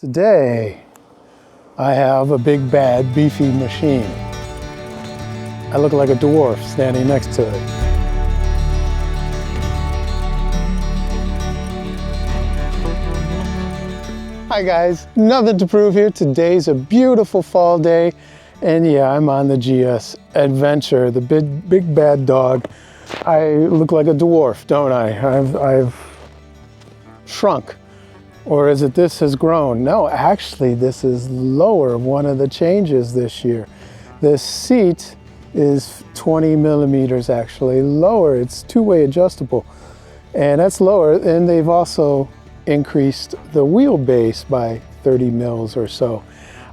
Today, I have a big, bad, beefy machine. I look like a dwarf standing next to it. Hi guys, Nothing to Prove here. Today's a beautiful fall day, and yeah, I'm on the GS Adventure, the big bad dog. I look like a dwarf, don't I? I've shrunk. Or is it this has grown? No, actually this is lower. One of the changes this year. This seat is 20 millimeters actually lower. It's two-way adjustable, and that's lower. And they've also increased the wheelbase by 30 mils or so.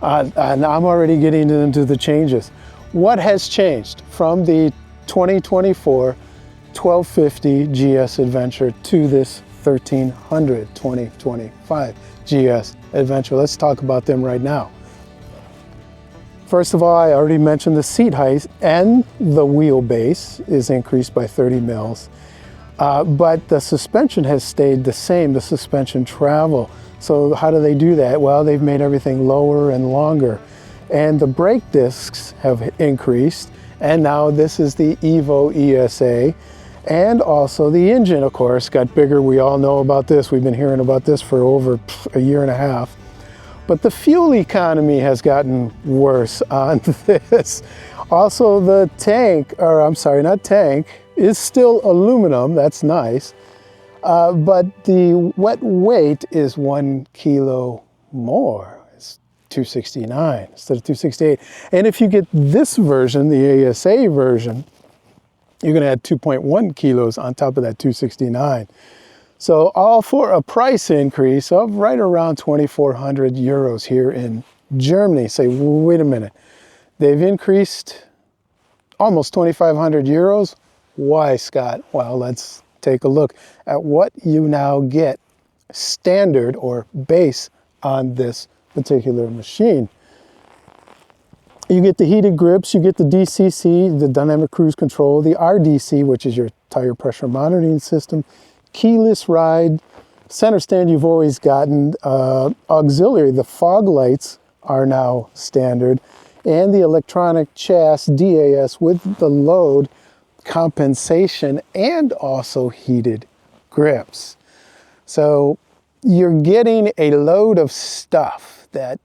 And I'm already getting into the changes. What has changed from the 2024 1250 GS Adventure to this 1300 2025 GS Adventure? Let's talk about them right now. First of all, I already mentioned the seat height and the wheelbase is increased by 30 mils. But the suspension has stayed the same, the suspension travel. So how do they do that? Well, they've made everything lower and longer. And the brake discs have increased. And now this is the Evo ESA. And also the engine, of course, got bigger. We all know about this. We've been hearing about this for over a year and a half. But the fuel economy has gotten worse on this. Also the tank, or I'm sorry, not tank, is still aluminum. That's nice. But the wet weight is 1 kilo more. It's 269 instead of 268. And if you get this version, the ASA version, you're going to add 2.1 kilos on top of that 269. So all for a price increase of right around 2,400 euros here in Germany. Say, wait a minute, they've increased almost 2,500 euros. Why, Scott? Well, let's take a look at what you now get standard or base on this particular machine. You get the heated grips, you get the DCC, the dynamic cruise control, the RDC, which is your tire pressure monitoring system, keyless ride, center stand you've always gotten, auxiliary, the fog lights are now standard, and the electronic chassis DAS with the load compensation and also heated grips. So you're getting a load of stuff that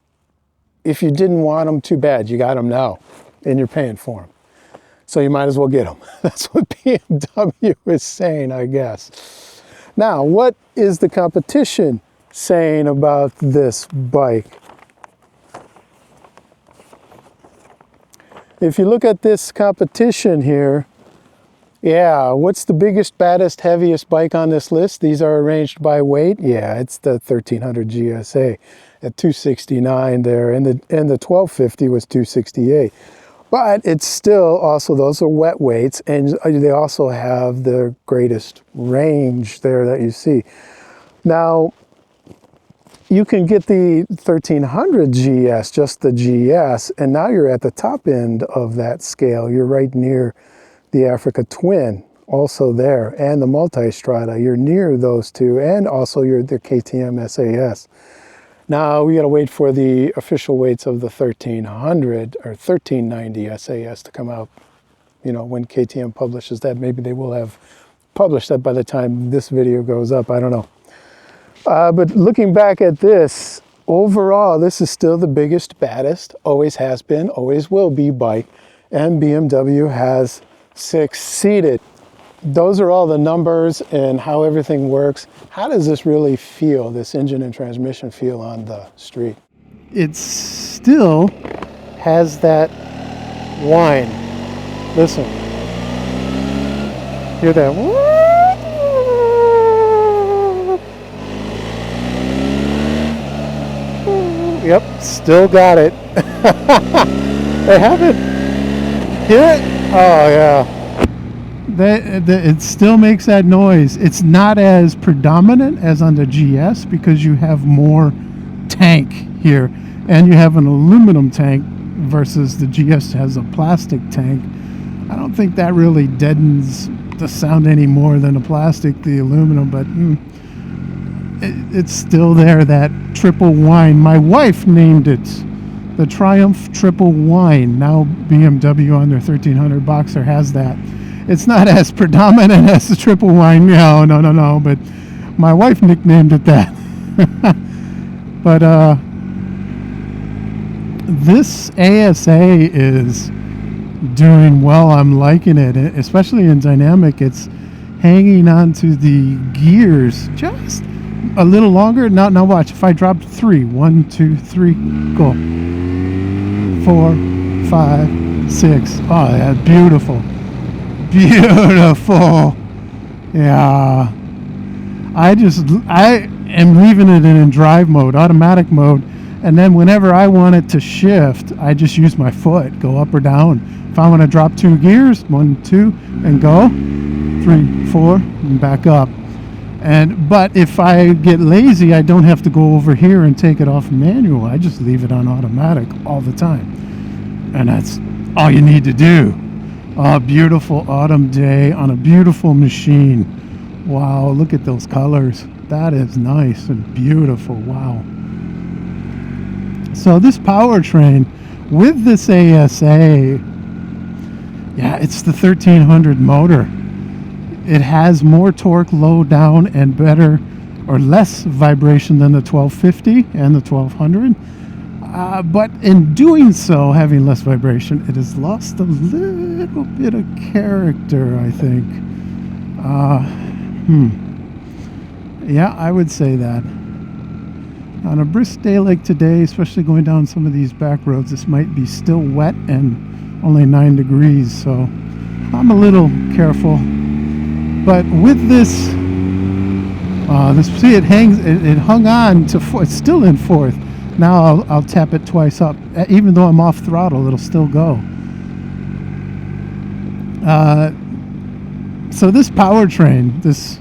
if you didn't want them, too bad. You got them now, and you're paying for them. So you might as well get them. That's what BMW is saying, I guess. Now, what is the competition saying about this bike? If you look at this competition here, yeah, what's the biggest, baddest, heaviest bike on this list? These are arranged by weight. Yeah, it's the 1300 GSA at 269 there, and the 1250 was 268. But it's still also, those are wet weights, and they also have the greatest range there that you see. Now, you can get the 1300 GS, just the GS, and now you're at the top end of that scale. You're right near the Africa Twin, also there, and the Multistrada. You're near those two, and also you're the KTM SAS. Now we got to wait for the official weights of the 1300 or 1390 SAS to come out. You know, when KTM publishes that, maybe they will have published that by the time this video goes up. I don't know. But looking back at this, overall, this is still the biggest, baddest, always has been, always will be bike, and BMW has succeeded. Those are all the numbers and how everything works. How does this really feel, this engine and transmission feel on the street? It still has that whine. Listen. Hear that? Yep, still got it. They haven't. Hear it? Oh, yeah. It still makes that noise. It's not as predominant as on the GS because you have more tank here, and you have an aluminum tank versus the GS has a plastic tank. I don't think that really deadens the sound any more than the plastic, the aluminum, but it's still there, that triple wine. My wife named it the Triumph Triple Wine. Now BMW on their 1300 Boxer has that. It's not as predominant as the triple wine. No. But my wife nicknamed it that. But this ASA is doing well. I'm liking it, especially in dynamic. It's hanging onto the gears just a little longer. Now watch. If I drop 3, 1, 2, 3, go. 4, 5, 6. Oh, yeah, beautiful. Beautiful. Yeah. I am leaving it in drive mode, automatic mode, and then whenever I want it to shift, I just use my foot, go up or down. If I want to drop 2 gears, 1, 2, and go, 3, 4, and back up. But if I get lazy, I don't have to go over here and take it off manual. I just leave it on automatic all the time. And that's all you need to do. A beautiful autumn day on a beautiful machine. Wow, look at those colors. That is nice and beautiful. Wow. So this powertrain with this ASA, yeah, it's the 1300 motor. It has more torque low down and better or less vibration than the 1250 and the 1200. But in doing so, having less vibration, it has lost a little bit of character, I think. Yeah, I would say that. On a brisk day like today, especially going down some of these back roads, this might be still wet and only 9 degrees, so I'm a little careful. But with this, see, it hung on to 4th. It's still in 4th. Now I'll tap it twice up. Even though I'm off throttle, it'll still go. So this powertrain, this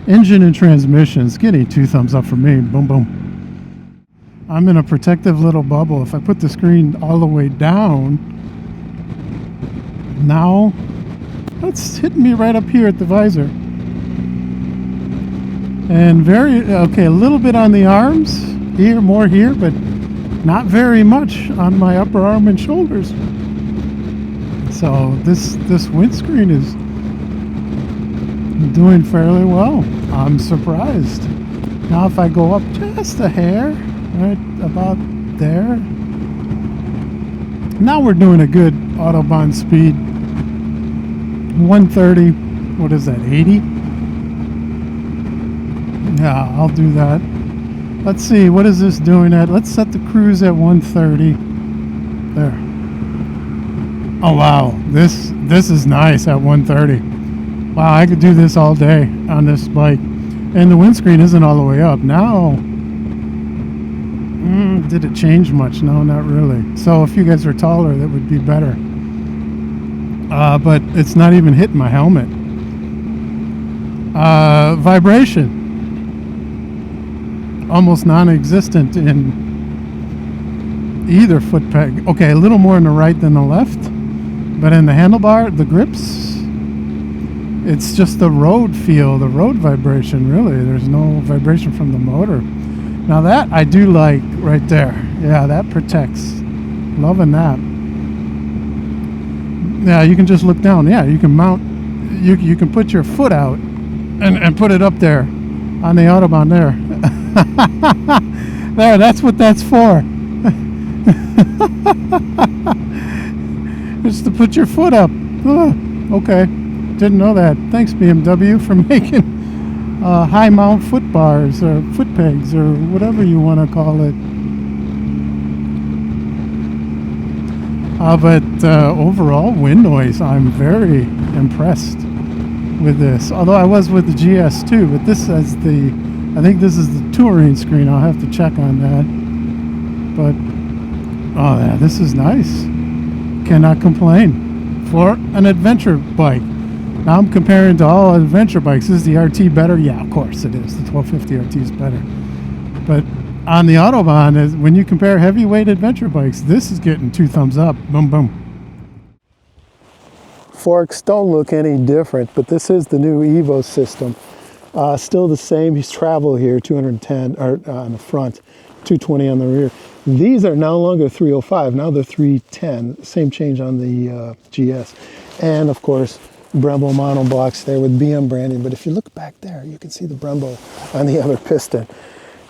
engine and transmission, is getting 2 thumbs up from me. Boom, boom. I'm in a protective little bubble. If I put the screen all the way down, now it's hitting me right up here at the visor. And a little bit on the arms, here, more here, but not very much on my upper arm and shoulders. So this windscreen is doing fairly well. I'm surprised. Now if I go up just a hair, right about there. Now we're doing a good Autobahn speed. 130, what is that, 80? Yeah, I'll do that. Let's see, what is this doing at? Let's set the cruise at 130. There. Oh wow, this is nice at 130. Wow, I could do this all day on this bike. And the windscreen isn't all the way up. Now, did it change much? No, not really. So if you guys are taller, that would be better. But it's not even hitting my helmet. Vibration. Almost non-existent in either foot peg. Okay, a little more on the right than the left. But in the handlebar, the grips, it's just the road feel, the road vibration, really. There's no vibration from the motor. Now that I do like right there. Yeah, that protects. Loving that. Yeah, you can just look down. Yeah, you can mount, you can put your foot out and put it up there on the Autobahn there. There, that's what that's for. Just to put your foot up. Oh, okay. Didn't know that. Thanks, BMW, for making high mount foot bars or foot pegs or whatever you want to call it. But overall wind noise, I'm very impressed with this. Although I was with the GS too, but this is I think this is the touring screen. I'll have to check on that. But oh yeah, this is nice. Cannot complain for an adventure bike. Now I'm comparing to all adventure bikes. Is the RT better? Yeah, of course it is. The 1250 RT is better. But on the Autobahn, when you compare heavyweight adventure bikes, this is getting 2 thumbs up. Boom, boom. Forks don't look any different, but this is the new Evo system. Still the same. He's travel here, 210 on the front, 220 on the rear. These are no longer 305. Now they're 310. Same change on the GS. And of course, Brembo monoblocks there with BM branding. But if you look back there, you can see the Brembo on the other piston.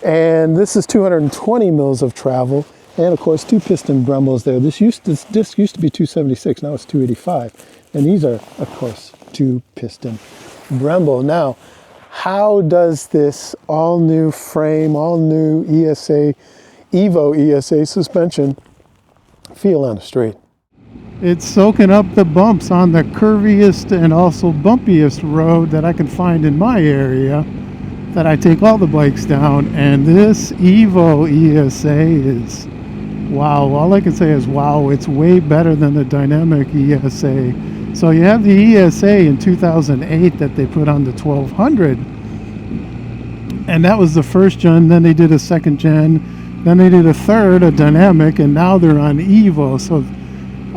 And this is 220 mils of travel. And of course, 2 piston Brembos there. This disc used to be 276. Now it's 285. And these are, of course, 2 piston Brembo. Now, how does this all new frame, all new ESA, Evo ESA suspension feel on the street? It's soaking up the bumps on the curviest and also bumpiest road that I can find in my area that I take all the bikes down. And this Evo ESA is, wow, all I can say is wow. It's way better than the dynamic ESA. So you have the ESA in 2008 that they put on the 1200, and that was the first gen. Then they did a second gen, then they did a third, a dynamic, and now they're on Evo. So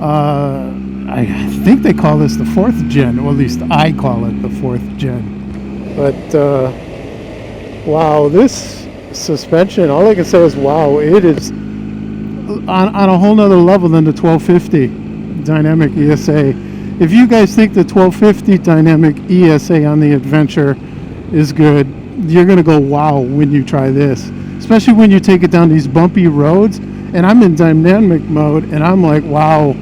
I think they call this the 4th gen, or at least I call it the 4th gen. But wow, this suspension, all I can say is wow. It is on a whole nother level than the 1250 dynamic ESA. If you guys think the 1250 dynamic ESA on the Adventure is good, you're going to go wow when you try this. Especially when you take it down these bumpy roads. And I'm in dynamic mode and I'm like, wow,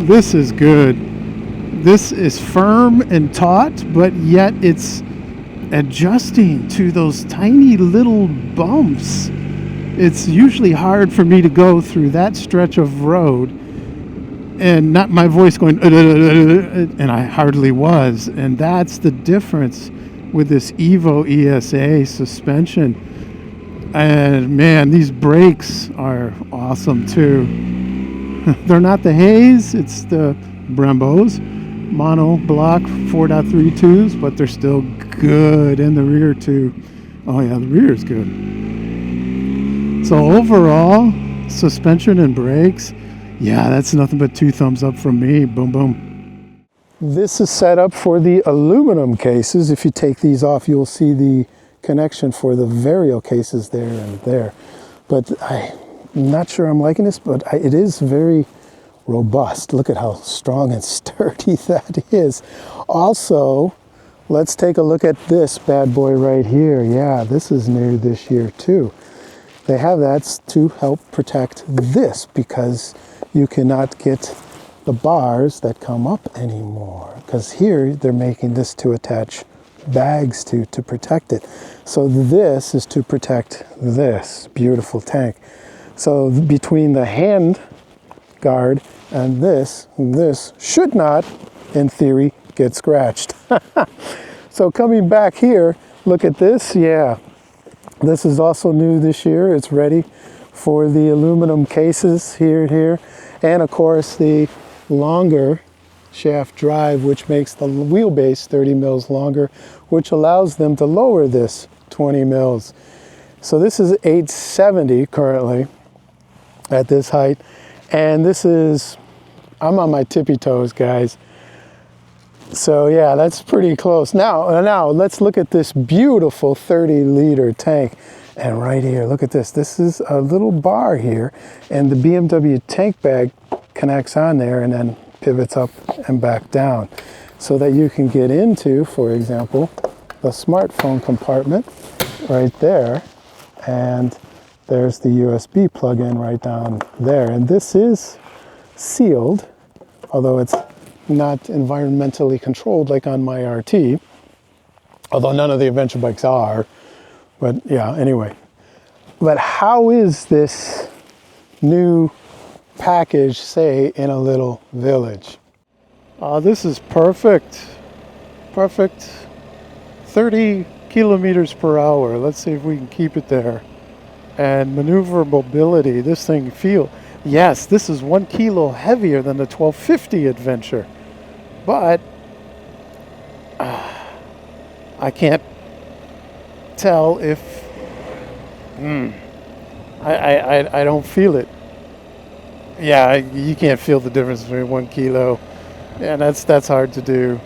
this is good. This is firm and taut, but yet it's adjusting to those tiny little bumps. It's usually hard for me to go through that stretch of road and not my voice going, and I hardly was. And that's the difference with this Evo ESA suspension. And man, these brakes are awesome too. They're not the Hayes, it's the Brembos. Mono block 4.32s, but they're still good in the rear too. Oh yeah, the rear is good. So overall, suspension and brakes, yeah, that's nothing but 2 thumbs up from me. Boom, boom. This is set up for the aluminum cases. If you take these off, you'll see the connection for the Vario cases there and there. But I'm not sure I'm liking this, but it is very robust. Look at how strong and sturdy that is. Also, let's take a look at this bad boy right here. Yeah, this is new this year too. They have that to help protect this because you cannot get the bars that come up anymore. Because here they're making this to attach bags to protect it. So this is to protect this beautiful tank. So between the hand guard and this should not, in theory, get scratched. So coming back here, look at this. Yeah, this is also new this year. It's ready for the aluminum cases here. And of course the longer shaft drive, which makes the wheelbase 30 mils longer, which allows them to lower this 20 mils. So this is 870 currently at this height. And this is, I'm on my tippy toes, guys. So yeah, that's pretty close. Now let's look at this beautiful 30-liter tank. And right here, look at this. This is a little bar here, and the BMW tank bag connects on there and then pivots up and back down so that you can get into, for example, the smartphone compartment right there. And there's the USB plug-in right down there. And this is sealed, although it's not environmentally controlled like on my RT, although none of the adventure bikes are. But yeah, anyway. But how is this new package, say, in a little village? This is perfect. Perfect. 30 kilometers per hour. Let's see if we can keep it there. And maneuver mobility. This thing yes, this is 1 kilo heavier than the 1250 Adventure. But I can't tell if I don't feel it. Yeah, you can't feel the difference between 1 kilo, and that's hard to do.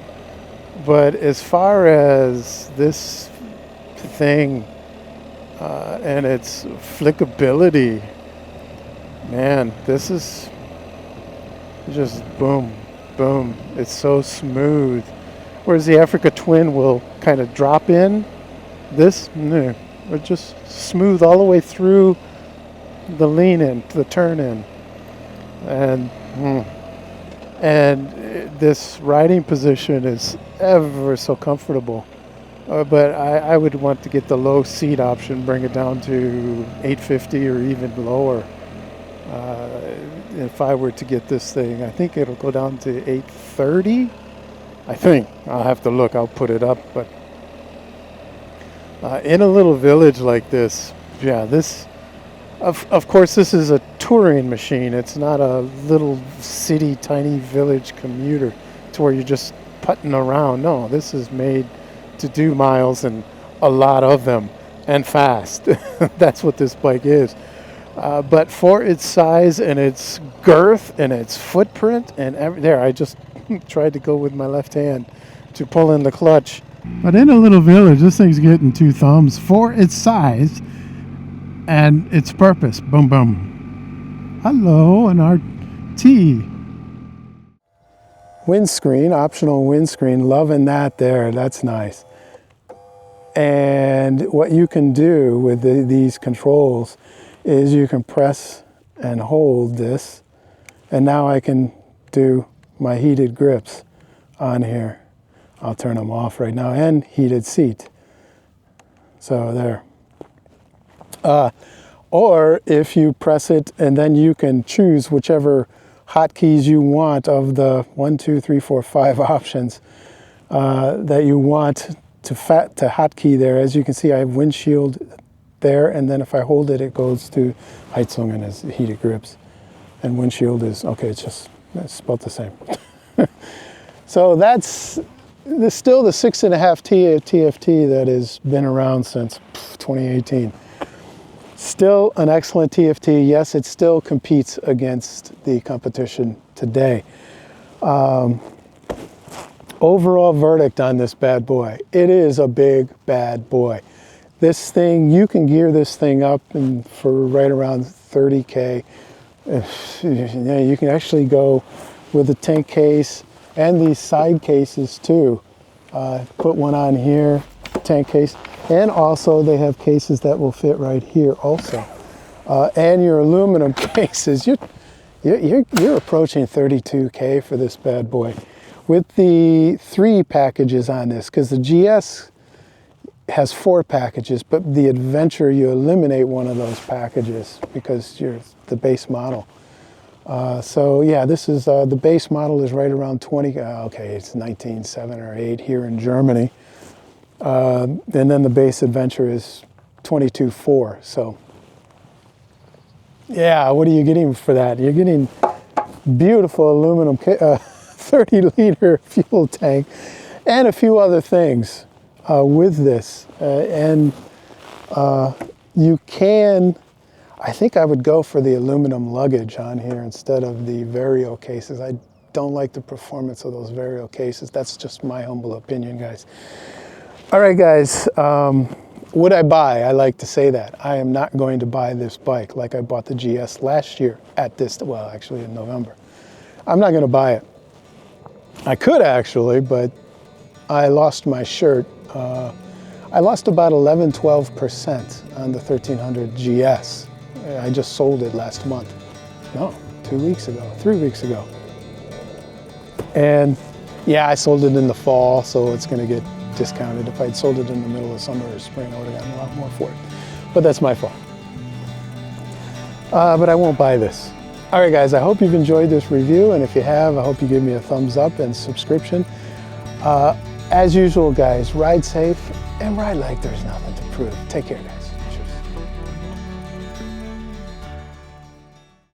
But as far as this thing, and its flickability. Man, this is just boom, boom. It's so smooth. Whereas the Africa Twin will kind of drop in, this, no, it's just smooth all the way through the lean in, the turn in. And this riding position is ever so comfortable. But I would want to get the low seat option, bring it down to 850 or even lower. If I were to get this thing, I think it'll go down to 830. I think. I'll have to look. I'll put it up. But in a little village like this, yeah, this, of course, this is a touring machine. It's not a little city, tiny village commuter to where you're just putting around. No, this is made to do miles, and a lot of them, and fast. That's what this bike is. But for its size and its girth and its footprint and there, I just tried to go with my left hand to pull in the clutch. But in a little village, this thing's getting 2 thumbs for its size and its purpose. Boom, boom. Hello, an RT. Windscreen, optional windscreen, loving that there. That's nice. And what you can do with these controls is you can press and hold this, and now I can do my heated grips on here. I'll turn them off right now, and heated seat. So there. Or if you press it, and then you can choose whichever hotkeys you want of the 1, 2, 3, 4, 5 options that you want to hotkey there. As you can see, I have windshield there, and then if I hold it, it goes to Heizungen as heated grips, and windshield is okay. It's about the same. So that's still the 6.5 TFT that has been around since 2018. Still an excellent TFT. Yes, it still competes against the competition today. Overall verdict on this bad boy: it is a big bad boy. This thing, you can gear this thing up for right around 30K. You can actually go with the tank case and these side cases too. Put one on here, tank case, and also they have cases that will fit right here also. And your aluminum cases, you're approaching 32K for this bad boy. With the 3 packages on this, because the GS has 4 packages, but the Adventure, you eliminate one of those packages because you're the base model. So yeah, this is the base model is right around 20. Okay, it's 19.7 or 8 here in Germany, and then the base Adventure is 22.4. So yeah, what are you getting for that? You're getting beautiful aluminum 30-liter fuel tank and a few other things with this, and you can, I think I would go for the aluminum luggage on here instead of the Vario cases. I don't like the performance of those Vario cases. That's just my humble opinion, guys. All right, guys, would I buy? I like to say that. I am not going to buy this bike like I bought the GS last year at this, well, actually in November. I'm not going to buy it. I could actually, but I lost my shirt. I lost about 11–12% on the 1300 GS. I just sold it last month. No, 2 weeks ago, 3 weeks ago. And yeah, I sold it in the fall, so it's going to get discounted. If I'd sold it in the middle of summer or spring, I would have gotten a lot more for it. But that's my fault. But I won't buy this. All right, guys, I hope you've enjoyed this review, and if you have, I hope you give me a thumbs up and subscription. As usual, guys, ride safe and ride like there's nothing to prove. Take care, guys.